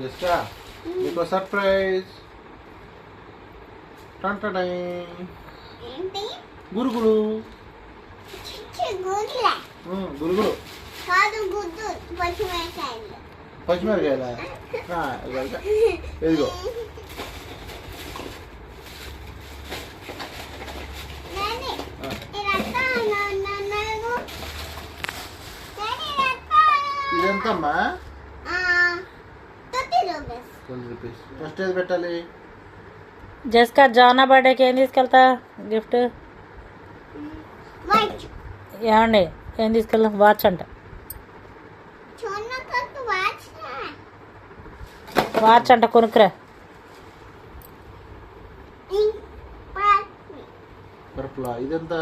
జెస్కా నీకు surprise. గురుగులు గురుగులు పచ్చిమిరకాయలా? ఎదిగో ఇదెంతమ్మా? 20 rupees. First ఏది పెట్టాలి? జస్కా జానా బర్త్డేకి ఏం తీసుకెళ్తా గిఫ్ట్? ఏమండి ఏం తీసుకెళ్దాం? వాచ్ అంట. వాచ్ అంట కొనుక్కురా. ఇదెంత?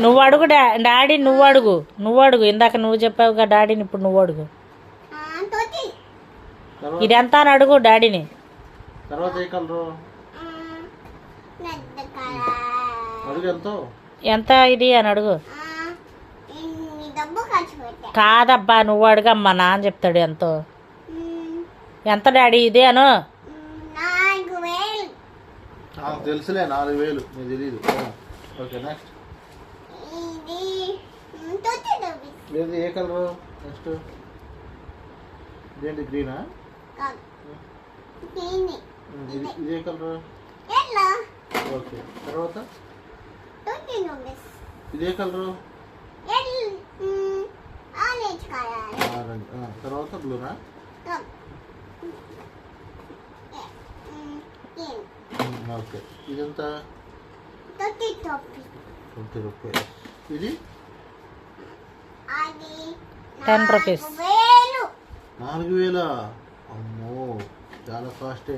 నువ్వు అడుగు డాడీ, నువ్వు అడుగు. ఇందాక నువ్వు చెప్పావుగా డాడీని, ఇప్పుడు నువ్వు అడుగు. ఇది ఎంత అని అడుగు డాడీని. తర్వాత ఏ కలరు? అడుగు ఎంతో? ఎంత ఇది అని అడుగు. కాదబ్బా నువ్వు అడుగమ్మా, నాన్న చెప్తాడు ఎంతో. ఎంత డాడీ ఇది అను. తెలుసులే 4000. నీకు తెలీదు. Okay next. లేదు ఏ కలరు? నెక్స్ట్ ఇదేంటి? గ్రీనా? ఇదే కలరు? ఓకే. తర్వాత ఇదే కలరు? ఆరెంజ్. తర్వాత బ్లూనా? ఓకే. ఇదంతా 20 రూపీస్. ఇది 10 రూపీస్. 4000. అమ్మో చాలా కాస్టే.